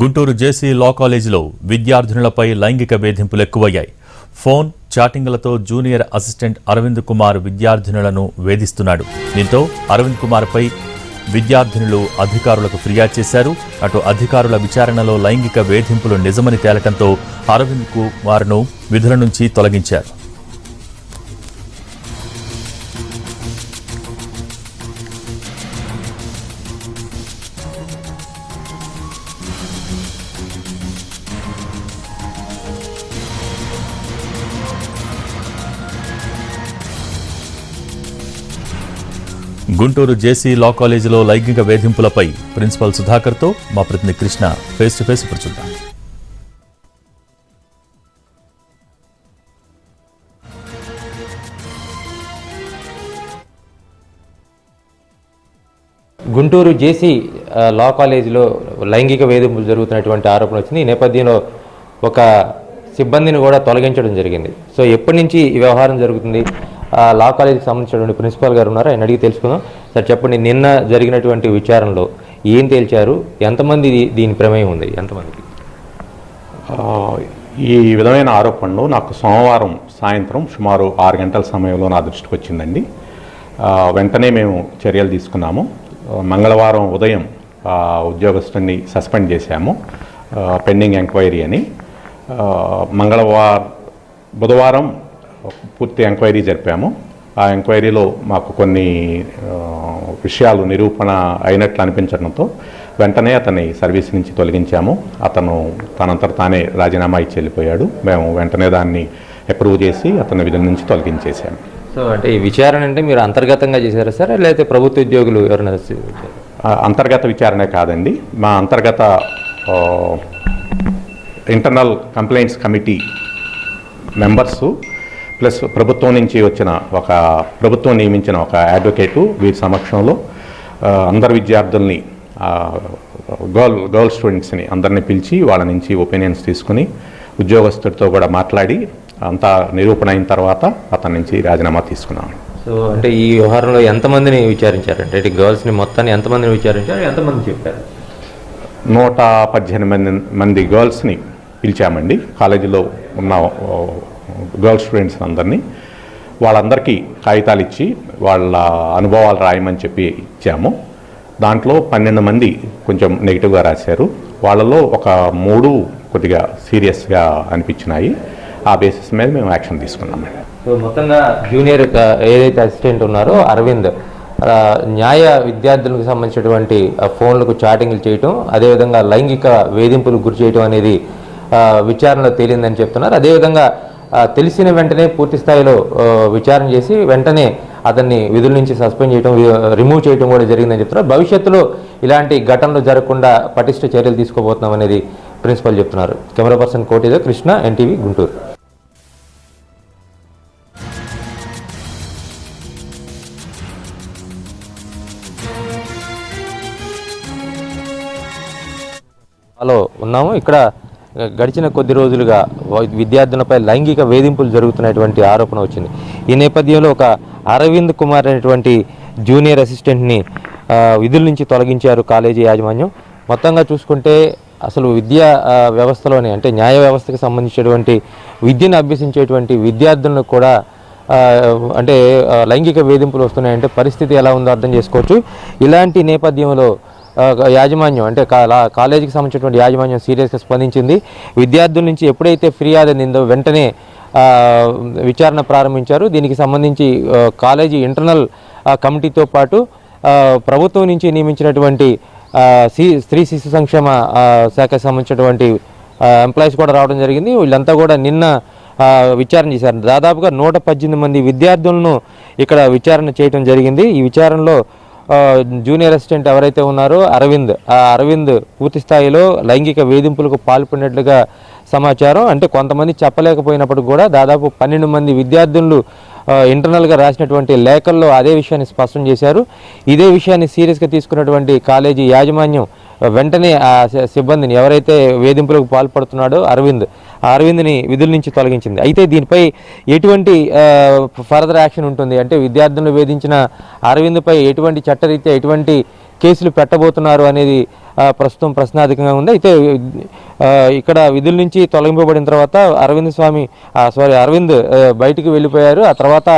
గుంటూరు జేసీ లా కాలేజీలో విద్యార్థినులపై లైంగిక వేధింపులు ఎక్కువయ్యాయి. ఫోన్ చాటింగ్లతో జూనియర్ అసిస్టెంట్ అరవింద్ కుమార్ విద్యార్థినులను వేధిస్తున్నాడు. దీంతో అరవింద్ కుమార్పై విద్యార్థినులు అధికారులకు ఫిర్యాదు చేశారు. అటు అధికారుల విచారణలో లైంగిక వేధింపులు నిజమని తేలటంతో అరవింద్ కుమార్ను విధుల నుంచి తొలగించారు. గుంటూరు జేసీ లా కాలేజీలో లైంగిక వేధింపులపై ప్రిన్సిపల్ సుధాకర్తో మా ప్రతినిధి కృష్ణ ఫేస్ టు ఫేస్ ఇప్పుడు చూద్దాం. గుంటూరు జేసీ లా కాలేజీలో లైంగిక వేధింపులు జరుగుతున్నటువంటి ఆరోపణ వచ్చింది. ఈ నేపథ్యంలో ఒక సిబ్బందిని కూడా తొలగించడం జరిగింది. సో ఎప్పటి నుంచి ఈ వ్యవహారం జరుగుతుంది? లా కాలేజీకి సంబంధించినటువంటి ప్రిన్సిపాల్ గారు ఉన్నారు, ఆయన అడిగి తెలుసుకుందాం. సార్ చెప్పండి, నిన్న జరిగినటువంటి విచారణలో ఏం తేల్చారు? ఎంతమంది దీని ప్రమేయం ఉంది? ఎంతమందికి ఈ విధమైన ఆరోపణలు నాకు సోమవారం సాయంత్రం సుమారు 6 గంటల సమయంలో నా దృష్టికి వచ్చిందండి. వెంటనే మేము చర్యలు తీసుకున్నాము. మంగళవారం ఉదయం ఉద్యోగస్తుని సస్పెండ్ చేశాము, పెండింగ్ ఎంక్వైరీ అని. బుధవారం పూర్తి ఎంక్వైరీ జరిపాము. ఆ ఎంక్వైరీలో మాకు కొన్ని విషయాలు నిరూపణ అయినట్లు అనిపించడంతో వెంటనే అతన్ని సర్వీస్ నుంచి తొలగించాము. అతను తనంతట తానే రాజీనామా ఇచ్చి వెళ్ళిపోయాడు. మేము వెంటనే దాన్ని అప్రూవ్ చేసి అతన్ని విధుల నుంచి తొలగించేసాము. సో అంటే ఈ విచారణ అంటే మీరు అంతర్గతంగా చేశారా సార్, లేకపోతే ప్రభుత్వ ఉద్యోగులు ఎవరైనా? అంతర్గత విచారణ కాదండి, మా అంతర్గత internal complaints committee members plus ప్రభుత్వం నియమించిన ఒక అడ్వకేటు వీరి సమక్షంలో అందరు విద్యార్థుల్ని, గర్ల్ స్టూడెంట్స్ని అందరినీ పిలిచి వాళ్ళ నుంచి ఒపీనియన్స్ తీసుకుని ఉద్యోగస్తుడితో కూడా మాట్లాడి అంతా నిరూపణ అయిన తర్వాత అతని నుంచి రాజీనామా తీసుకున్నాము. సో అంటే ఈ వ్యవహారంలో ఎంతమందిని విచారించారంటే, గర్ల్స్ని మొత్తాన్ని ఎంతమందిని విచారించారు, ఎంతమంది చెప్పారు? 118 మంది గర్ల్స్ని పిలిచామండి. కాలేజీలో ఉన్న గర్ల్ స్టూడెంట్స్ అందరినీ, వాళ్ళందరికీ కాగితాలు ఇచ్చి వాళ్ళ అనుభవాలు రాయమని చెప్పి ఇచ్చాము. దాంట్లో 12 మంది కొంచెం నెగిటివ్గా రాశారు. వాళ్ళలో ఒక 3 కొద్దిగా సీరియస్గా అనిపించినాయి. ఆ బేసిస్ మీద మేము యాక్షన్ తీసుకున్నాము. సో మొత్తంగా జూనియర్ ఏదైతే అసిస్టెంట్ ఉన్నారో అరవింద్ న్యాయ విద్యార్థులకు సంబంధించినటువంటి ఫోన్లకు చాటింగ్లు చేయటం, అదేవిధంగా లైంగిక వేధింపులకు గురి చేయటం అనేది విచారణలో తేలిందని చెప్తున్నారు. అదేవిధంగా తెలిసిన వెంటనే పూర్తి స్థాయిలో విచారణ చేసి వెంటనే అతన్ని విధుల నుంచి సస్పెండ్ చేయడం, రిమూవ్ చేయడం కూడా జరిగిందని చెప్తున్నారు. భవిష్యత్తులో ఇలాంటి ఘటనలు జరగకుండా పటిష్ట చర్యలు తీసుకోబోతున్నాం అనేది ప్రిన్సిపల్ చెప్తున్నారు. కెమెరా పర్సన్ కోటితో కృష్ణ, ఎన్టీవీ గుంటూరు. హలో ఉన్నాము. ఇక్కడ గడిచిన కొద్ది రోజులుగా విద్యార్థులపై లైంగిక వేధింపులు జరుగుతున్నటువంటి ఆరోపణ వచ్చింది. ఈ నేపథ్యంలో ఒక అరవింద్ కుమార్ అనేటువంటి జూనియర్ అసిస్టెంట్ని విధుల నుంచి తొలగించారు కాలేజీ యాజమాన్యం. మొత్తంగా చూసుకుంటే అసలు విద్యా వ్యవస్థలోనే, అంటే న్యాయ వ్యవస్థకు సంబంధించినటువంటి విద్యను అభ్యసించేటువంటి విద్యార్థులను కూడా అంటే లైంగిక వేధింపులు వస్తున్నాయంటే పరిస్థితి ఎలా ఉందో అర్థం చేసుకోవచ్చు. ఇలాంటి నేపథ్యంలో యాజమాన్యం, అంటే కాలేజీకి సంబంధించినటువంటి యాజమాన్యం సీరియస్గా స్పందించింది. విద్యార్థుల నుంచి ఎప్పుడైతే ఫిర్యాదు అందిందో వెంటనే విచారణ ప్రారంభించారు. దీనికి సంబంధించి కాలేజీ ఇంటర్నల్ కమిటీతో పాటు ప్రభుత్వం నుంచి నియమించినటువంటి స్త్రీ శిశు సంక్షేమ శాఖకు సంబంధించినటువంటి ఎంప్లాయీస్ కూడా రావడం జరిగింది. వీళ్ళంతా కూడా నిన్న విచారణ చేశారు. దాదాపుగా 118 మంది విద్యార్థులను ఇక్కడ విచారణ చేయడం జరిగింది. ఈ విచారణలో జూనియర్ అసిస్టెంట్ ఎవరైతే ఉన్నారో అరవింద్ పూర్తి స్థాయిలో లైంగిక వేధింపులకు పాల్పడినట్లుగా సమాచారం. అంటే కొంతమంది చెప్పలేకపోయినప్పుడు కూడా దాదాపు 12 మంది విద్యార్థులు ఇంటర్నల్గా రాసినటువంటి లేఖల్లో అదే విషయాన్ని స్పష్టం చేశారు. ఇదే విషయాన్ని సీరియస్గా తీసుకున్నటువంటి కాలేజీ యాజమాన్యం వెంటనే ఆ సిబ్బందిని, ఎవరైతే వేధింపులకు పాల్పడుతున్నాడో అరవింద్ని విధుల నుంచి తొలగించింది. అయితే దీనిపై ఎటువంటి ఫర్దర్ యాక్షన్ ఉంటుంది అంటే, విద్యార్థులను వేధించిన అరవింద్పై ఎటువంటి చట్టరీత్యా ఎటువంటి కేసులు పెట్టబోతున్నారు అనేది ప్రస్తుతం ప్రశ్నార్థకంగా ఉంది. అయితే ఇక్కడ విధుల నుంచి తొలగింపబడిన తర్వాత అరవింద్ బయటికి వెళ్ళిపోయారు. ఆ తర్వాత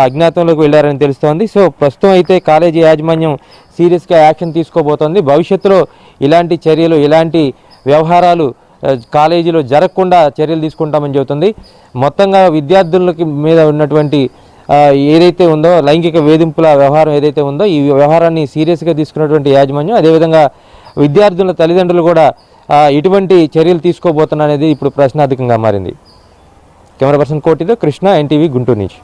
అజ్ఞాతంలోకి వెళ్ళారని తెలుస్తోంది. సో ప్రస్తుతం అయితే కాలేజీ యాజమాన్యం సీరియస్గా యాక్షన్ తీసుకోబోతోంది. భవిష్యత్తులో ఇలాంటి చర్యలు, ఇలాంటి వ్యవహారాలు కాలేజీలో జరగకుండా చర్యలు తీసుకుంటామని చెబుతుంది. మొత్తంగా విద్యార్థులకి మీద ఉన్నటువంటి ఏదైతే ఉందో లైంగిక వేధింపుల వ్యవహారం ఏదైతే ఉందో ఈ వ్యవహారాన్ని సీరియస్గా తీసుకున్నటువంటి యాజమాన్యం, అదేవిధంగా విద్యార్థుల తల్లిదండ్రులు కూడా ఎటువంటి చర్యలు తీసుకోబోతున్నా అనేది ఇప్పుడు ప్రశ్నార్థకంగా మారింది. కెమెరా పర్సన్ కోటితో కృష్ణ, ఎన్టీవీ, గుంటూరు నుంచి.